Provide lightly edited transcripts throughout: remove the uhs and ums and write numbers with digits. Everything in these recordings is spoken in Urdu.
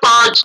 5,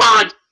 5,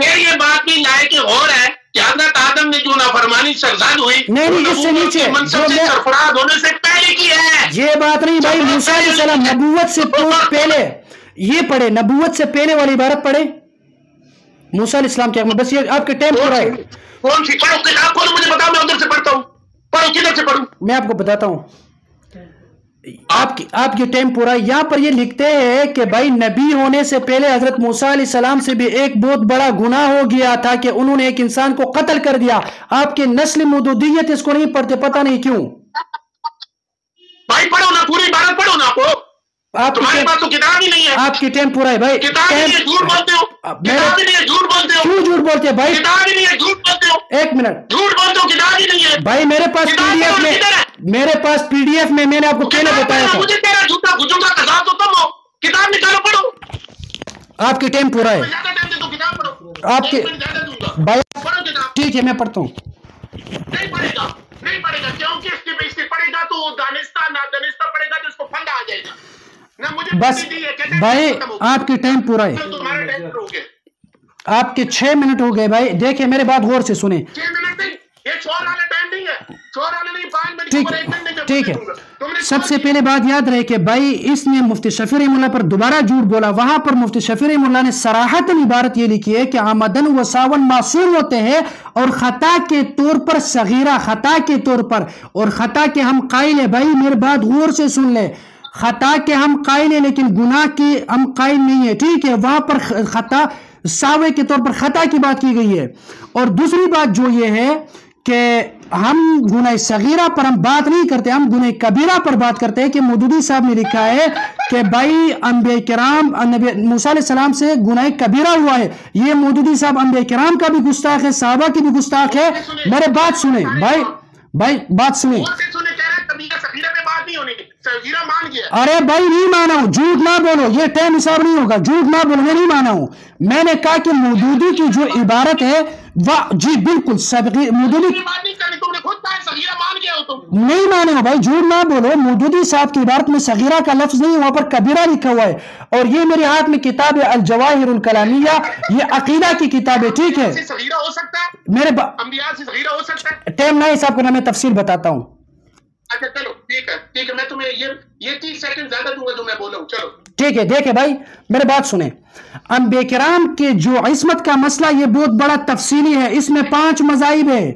پھر یہ بات بھی لائق غور ہے کہ حضرت آدم نے جو نافرمانی سرزد ہوئی نہیں اس سے نیچے منصب سے سرفراز ہونے سے پہلے کی ہے. یہ بات نہیں بھائی. موسیٰ علیہ السلام نبوت سے پہلے یہ پڑھے, نبوت سے پہلے والی عبارت پڑھے موسیٰ علیہ السلام کیا. بس یہ آپ کے ٹائم پورا ہے. کون سی پڑھو کتاب کو مجھے بتاؤ, میں ادھر سے پڑھتا ہوں. پڑھو کدھر سے پڑھوں؟ میں آپ کو بتاتا ہوں. آپ کے ٹائم پورا. یہاں پر یہ لکھتے ہیں کہ بھائی نبی ہونے سے پہلے حضرت موسیٰ علیہ السلام سے بھی ایک بہت بڑا گناہ ہو گیا تھا کہ انہوں نے ایک انسان کو قتل کر دیا. آپ کے نسل مودودیت اس کو نہیں پڑھتے, پتہ نہیں کیوں. بھائی پڑھو نا, پوری عبارت پڑھو نا. آپ تمہارے پاس تو کتاب ہی نہیں ہے. آپ کی ٹائم پورا ہے بھائی. کتاب ہی نہیں ہے, جھوٹ بولتے ہو. کتاب ہی نہیں ہے, جھوٹ بولتے ہو. کیوں جھوٹ بولتے ہیں بھائی؟ کتاب ہی نہیں ہے, جھوٹ بولتے ہو. ایک منٹ, جھوٹ بولتے ہو, کتاب ہی نہیں ہے بھائی. میرے پاس پی ڈی ایف میں میں نے آپ کو پہلے بتایا تھا. مجھے تیرا جھوٹا گجوں کا قصاص تو تم ہو. کتاب نکالو, پڑھو. آپ کی ٹائم پورا ہے. کتاب پڑھو. آپ کے بھائی ٹھیک ہے, میں پڑھتا ہوں. نہیں پڑھے گا, نہیں پڑھے گا, کیونکہ اس کی پڑھے گا تو دانستہ نادانستہ پڑھے گا تو اس کو پھندا آ جائے گا. بس بھائی آپ کی ٹائم پورا ہے. آپ کے 6 منٹ ہو گئے بھائی. دیکھیں میرے بات غور سے سنیں. 6 منٹ نہیں, یہ چھوڑ والا ٹائم نہیں ہے. چھوڑ والا نہیں, 5 منٹ. ٹھیک ہے. سب سے پہلے بات یاد رہے کہ بھائی اس نے مفتی شفیع رحمہ اللہ پر دوبارہ جھوٹ بولا. وہاں پر مفتی شفیع رحمہ اللہ نے صراحتاً عبارت یہ لکھی ہے کہ آمدن و ساون معصوم ہوتے ہیں اور خطا کے طور پر صغیرہ, خطا کے طور پر, اور خطا کے ہم قائل ہیں. بھائی میری بات غور سے سن لے. خطا کے ہم قائل ہیں لیکن گناہ کے ہم قائل نہیں ہے. ٹھیک ہے, وہاں پر خطا ساوے کے طور پر خطا کی بات کی گئی ہے. اور دوسری بات جو یہ ہے کہ ہم گناہ صغیرہ پر ہم بات نہیں کرتے, ہم گناہ کبیرہ پر بات کرتے ہیں. کہ مودودی صاحب نے لکھا ہے کہ بھائی انبیاء کرام نبی موسیٰ علیہ السلام سے گناہ کبیرہ ہوا ہے. یہ مودودی صاحب انبیاء کرام کا بھی گستاخ ہے, صحابہ کی بھی گستاخ ہے. میرے بات سنیں بھائی بات سنیں. ارے بھائی نہیں مانا ہوں, جھوٹ نہ بولو, یہ ٹائم حساب نہیں ہوگا. جھوٹ نہ بولو, میں نہیں مانا ہوں. میں نے کہا کہ مودودی کی جو عبارت ہے جی بالکل مودودی نہیں مانے ہو بھائی, جھوٹ نہ بولو. مودودی صاحب کی عبارت میں صغیرہ کا لفظ نہیں, وہاں پر کبیرہ لکھا ہوا ہے. اور یہ میرے ہاتھ میں کتاب ہے الجواہر الکلامیہ, یہ عقیدہ کی کتاب ہے. ٹھیک ہے, میرے ٹائم نہ حساب کرنا, میں تفصیل بتاتا ہوں. اچھا چلو ٹھیک ہے, میں تمہیں یہ 30 سیکنڈ زیادہ دوں گا جو میں بول رہا ہوں. چلو ٹھیک ہے. دیکھیں بھائی میرے بات سنیں. انبیاء کرام کے جو عصمت کا مسئلہ یہ بہت بڑا تفصیلی ہے. اس میں 5 مذاہب ہے.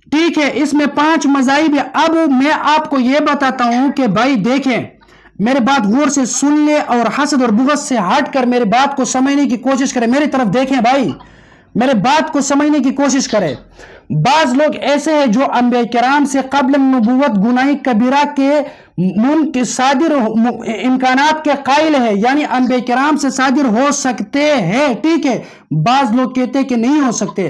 ٹھیک ہے, اس میں 5 مذاہب ہے. اب میں آپ کو یہ بتاتا ہوں کہ بھائی دیکھیں میرے بات غور سے سن لے اور حسد اور بغض سے ہٹ کر میرے بات کو سمجھنے کی کوشش کریں. میری طرف دیکھیں بھائی, میرے بات کو سمجھنے کی کوشش کریں. بعض لوگ ایسے ہیں جو انبیاء کرام سے قبل نبوت گناہ کبیرہ کے صادر امکانات کے قائل ہے, یعنی انبیاء کرام سے صادر ہو سکتے ہیں. ٹھیک ہے, بعض لوگ کہتے ہیں کہ نہیں ہو سکتے.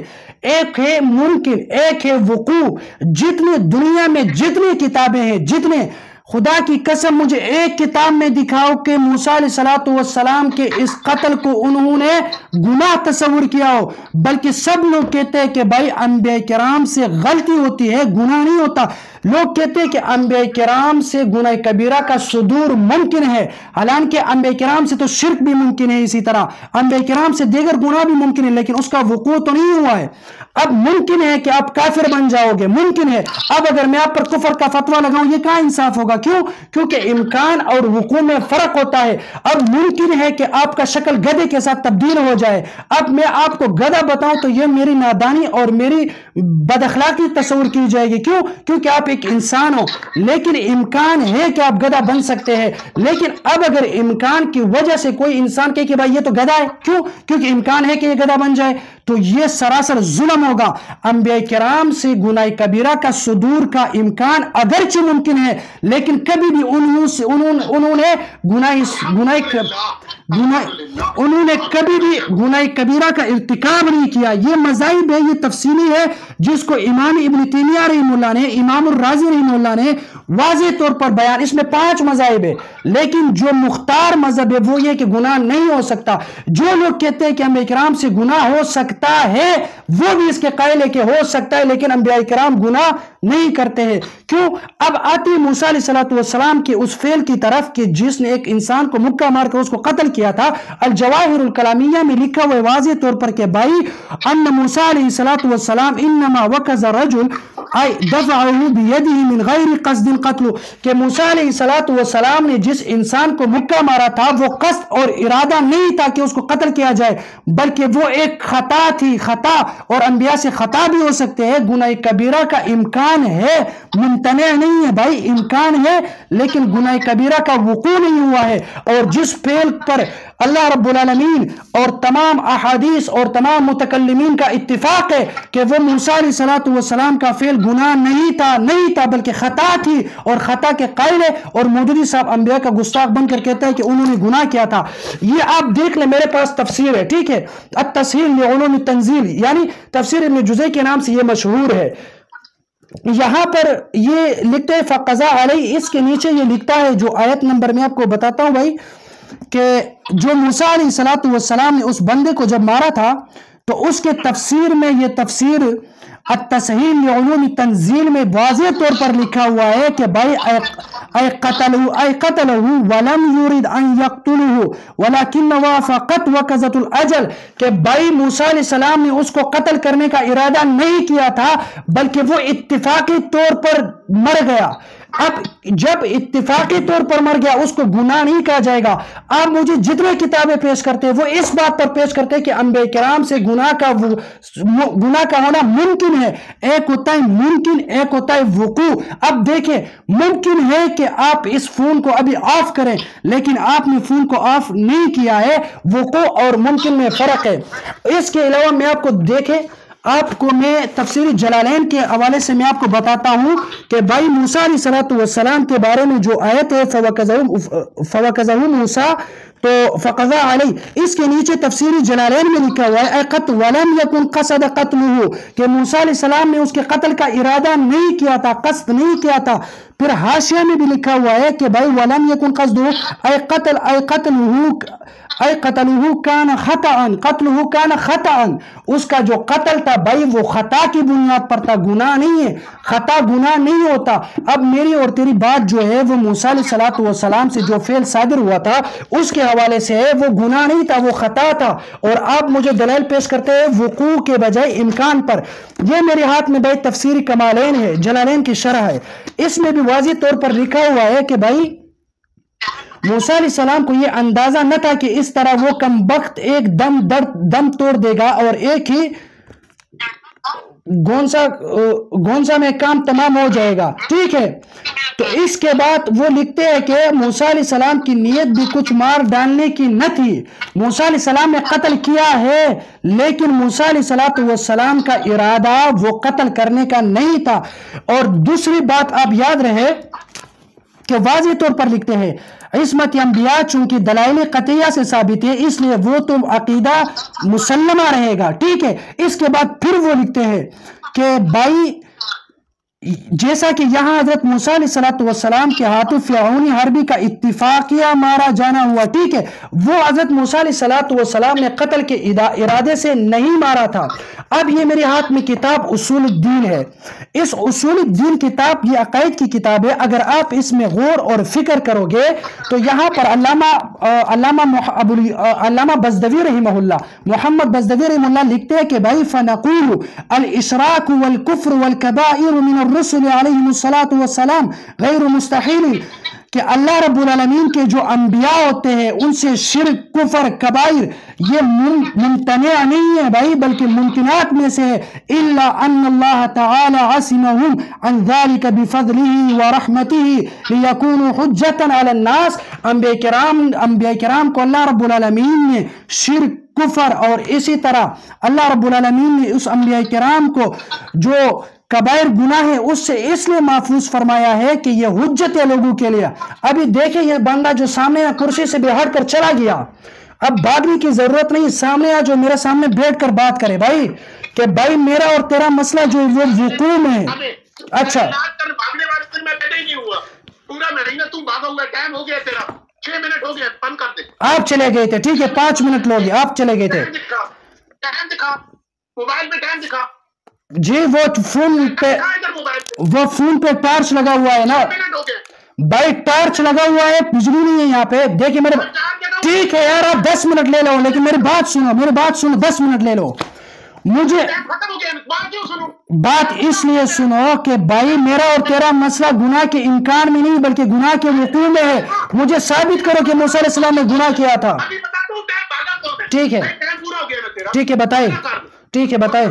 ایک ہے ممکن, ایک ہے وقوع. جتنے دنیا میں جتنی کتابیں ہیں, جتنے, خدا کی قسم مجھے ایک کتاب میں دکھاؤ کہ موسیٰ علیہ السلام کے اس قتل کو انہوں نے گناہ تصور کیا ہو. بلکہ سب لوگ کہتے ہیں کہ بھائی انبیاء کرام سے غلطی ہوتی ہے, گناہ نہیں ہوتا. لوگ کہتے ہیں کہ انبیاء کرام سے گناہ کبیرہ کا صدور ممکن ہے, حالانکہ انبیاء کرام سے تو شرک بھی ممکن ہے, اسی طرح انبیاء کرام سے دیگر گناہ بھی ممکن ہے, لیکن اس کا وقوع تو نہیں ہوا ہے. اب ممکن ہے کہ آپ کافر بن جاؤ گے, ممکن ہے. اب اگر میں آپ پر کفر کا فتویٰ لگاؤں یہ کہاں انصاف ہوگا؟ کیوں؟ کیونکہ امکان اور وقوع میں فرق ہوتا ہے. اب ممکن ہے کہ آپ کا شکل گدھے کے ساتھ تبدیل ہو جائے. اب میں آپ کو گدھا بتاؤں تو یہ میری نادانی اور میری بد اخلاقی تصور کی جائے گی. کیوں؟ کیونکہ آپ ایک انسان ہو, لیکن امکان ہے کہ آپ گدھا بن سکتے ہیں. لیکن اب اگر امکان کی وجہ سے کوئی انسان کہے کہ بھائی یہ تو گدھا ہے, کیوں؟ کیونکہ امکان ہے کہ یہ گدھا بن جائے, تو یہ سراسر ظلم ہوگا. انبیاء کرام سے گناہ کبیرہ کا صدور کا امکان اگرچہ ممکن ہے, لیکن کبھی بھی انہوں نے کبھی بھی گناہ کبیرہ کا ارتکاب نہیں کیا. یہ مذاہب ہے, یہ تفصیلی ہے, جس کو امام ابن تیمیہ رحمہ اللہ نے, امام الرازی رحمہ اللہ نے واضح طور پر بیان. اس میں 5 مذاہب ہے، لیکن جو مختار مذہب ہے وہ یہ کہ گناہ نہیں ہو سکتا. جو لوگ کہتے ہیں کہ انبیاء کرام سے گناہ ہو سکتا ہے وہ بھی اس کے قائل ہے کہ ہو سکتا ہے، لیکن انبیاء کرام گناہ نہیں کرتے ہیں. کیوں؟ اب آتی موسیٰ علیہ السلام کے اس فعل کی طرف کہ جس نے ایک انسان کو مکہ مار کر اس کو قتل کیا تھا. الجواہر الکلامیہ میں لکھا ہوا ہے واضح طور پر کہ بھائی ان موسیٰ علیہ السلام انما وکز رجل دفعہ بیدہ من غیر قصد قتل، کہ موسیٰ علیہ السلام نے جس انسان کو مکہ مارا تھا وہ قصد اور ارادہ نہیں تھا کہ اس کو قتل کیا جائے، بلکہ وہ ایک خطا تھی. خطا اور انبیاء سے خطا بھی ہو سکتے ہیں. گناہ کبیرہ کا امکان ہے، ممتنع نہیں ہے بھائی، امکان ہے، لیکن گناہ کبیرہ کا وقوع نہیں ہوا ہے. اور جس فعل پر اللہ رب العالمین اور تمام احادیث اور تمام متکلمین کا اتفاق ہے کہ وہ موسیٰ علیہ السلام کا فعل گناہ نہیں تھا بلکہ خطا تھی، اور خطا کے قائل ہے. اور مودودی صاحب انبیاء کا گستاخ بن کر کہتا ہے کہ انہوں نے گناہ کیا تھا. یہ آپ دیکھ لیں، میرے پاس تفسیر ہے، ٹھیک ہے، التسہیل لعلوم التنزیل، یعنی تفسیر ابن جزئی کے نام سے یہ مشہور ہے. یہاں پر یہ لکھتے ہیں فقضا علیہ، اس کے نیچے یہ لکھتا ہے جو آیت نمبر میں آپ کو بتاتا ہوں بھائی، کہ جو موسیٰ علیہ السلام نے اس بندے کو جب مارا تھا تو اس کے تفسیر میں یہ تفسیر التسہیل لعلوم التنزیل میں واضح طور پر لکھا ہوا ہے کہ بھائی اے قتلہ ولم یرید ان یقتلہ ولکن وافقت وقضت الاجل، کہ بھائی موسیٰ علیہ السلام نے اس کو قتل کرنے کا ارادہ نہیں کیا تھا بلکہ وہ اتفاقی طور پر مر گیا. اب جب اتفاقی طور پر مر گیا اس کو گناہ نہیں کہا جائے گا. آپ مجھے جتنے کتابیں پیش کرتے ہیں وہ اس بات پر پیش کرتے ہیں کہ انبیاء کرام سے گناہ کا ہونا ممکن ہے. ایک ہوتا ہے ممکن، ایک ہوتا ہے وقوع. اب دیکھیں، ممکن ہے کہ آپ اس فون کو ابھی آف کریں، لیکن آپ نے فون کو آف نہیں کیا ہے. وقوع اور ممکن میں فرق ہے. اس کے علاوہ میں آپ کو دیکھیں، آپ کو میں تفسیر جلالین کے حوالے سے میں آپ کو بتاتا ہوں کہ بھائی موسیٰ علیہ السلام کے بارے میں جو آیت ہے فوقذہ موسیٰ تو فقضا علیہ، اس کے نیچے تفسیر جلالین میں لکھا ہوا ہے ولم یکن قصد قتلہ، کہ موسیٰ علیہ السلام نے اس کے قتل کا ارادہ نہیں کیا تھا، قصد نہیں کیا تھا. پھر حاشیہ میں بھی لکھا ہوا ہے کہ بھائی ولم یکن قصدہ قتلہ کان خطأ، اس کا جو قتل تھا بھائی وہ خطا کی بنیاد پر تھا، گناہ نہیں ہے. خطا گناہ نہیں ہوتا. اب میری اور تیری بات جو ہے وہ موسیٰ علیہ السلام سے جو فعل صادر ہوا تھا اس کے حوالے سے ہے، وہ گناہ نہیں تھا، وہ خطا تھا. اور آپ مجھے دلائل پیش کرتے ہیں وقوع کے بجائے امکان پر. یہ میرے ہاتھ میں بھائی تفسیر کمالین ہے، جلالین کی شرح ہے. اس میں بھی واضح طور پر لکھا ہوا ہے کہ بھائی موسیٰ علیہ السلام کو یہ اندازہ نہ تھا کہ اس طرح وہ کم بخت ایک دم توڑ دے گا اور ایک ہی گونسا میں کام تمام ہو جائے گا. ٹھیک ہے، تو اس کے بعد وہ لکھتے ہیں کہ موسیٰ علیہ السلام کی نیت بھی کچھ مار ڈالنے کی نہ تھی. موسیٰ علیہ السلام نے قتل کیا ہے، لیکن موسیٰ علیہ السلام کا ارادہ وہ قتل کرنے کا نہیں تھا. اور دوسری بات آپ یاد رہے کہ واضح طور پر لکھتے ہیں عصمت انبیاء چونکہ دلائل قطعیہ سے ثابت ہے اس لیے وہ تو عقیدہ مسلمہ رہے گا. ٹھیک ہے، اس کے بعد پھر وہ لکھتے ہیں کہ بھائی جیسا کہ یہاں حضرت موسیٰ علیہ السلام کے ہاتھوں فرعونی حربی کا اتفاقیہ مارا جانا ہوا. ٹھیک ہے، وہ حضرت موسیٰ علیہ السلام نے قتل کے ارادے سے نہیں مارا تھا. اب یہ میرے ہاتھ میں کتاب اصول الدین ہے. اس اصول الدین کتاب یہ عقائد کی کتاب ہے. اگر آپ اس میں غور اور فکر کرو گے تو یہاں پر علامہ بزدوی رحمہ اللہ، محمد بزدوی رحمہ اللہ لکھتے ہیں کہ بھائی فنقول الاشراک والکفر والکبائر من الرسل علیہم الصلاۃ والسلام غیر مستحیل، کہ اللہ رب العالمین کے جو انبیاء ہوتے ہیں ان سے شرک، کفر، کبائر یہ ممتنع نہیں ہے بھائی بلکہ ممکنات میں سے ہے. الا ان اللہ تعالی عصمهم عن ذلك بفضله ورحمته ليكونوا حجة على الناس. انبیاء کرام کو اللہ رب العالمین نے شرک، کفر اور اسی طرح اللہ رب العالمین نے اس انبیاء کرام کو جو کبائر گناہ ہے اس سے اس لیے محفوظ فرمایا ہے کہ یہ حجت ہے لوگوں کے لیے. ابھی دیکھیں یہ بندہ جو سامنے کرسی سے ہٹ کر چلا گیا، اب بھاگنے کی ضرورت نہیں، سامنے جو میرے سامنے بیٹھ کر بات کرے بھائی کہ بھائی میرا اور تیرا مسئلہ جو وہ وقوع میں ہے. اچھا بھاگنے والے میں پیدا ہی نہیں ہوا، پورا مہینہ تم بھاگا ہوا، ٹائم ہو گیا تیرا، 6 منٹ ہو گیا، بند کر دے. آپ چلے گئے تھے، ٹھیک ہے 5 منٹ لوگے، آپ چلے گئے تھے. ٹائم دکھا موبائل پہ، ٹائم دکھا جی وہ فون پہ ٹارچ لگا ہوا ہے نا بھائی، ٹارچ لگا ہوا ہے، بجلی نہیں ہے یہاں پہ. دیکھیں میرے، ٹھیک ہے یار آپ 10 منٹ لے لو، لیکن میری بات سنو 10 منٹ لے لو. مجھے بات اس لیے سنو کہ بھائی میرا اور تیرا مسئلہ گناہ کے انکار میں نہیں بلکہ گناہ کے وقوع میں ہے. مجھے ثابت کرو کہ موسیٰ علیہ السلام نے گناہ کیا تھا. ٹھیک ہے بتائے.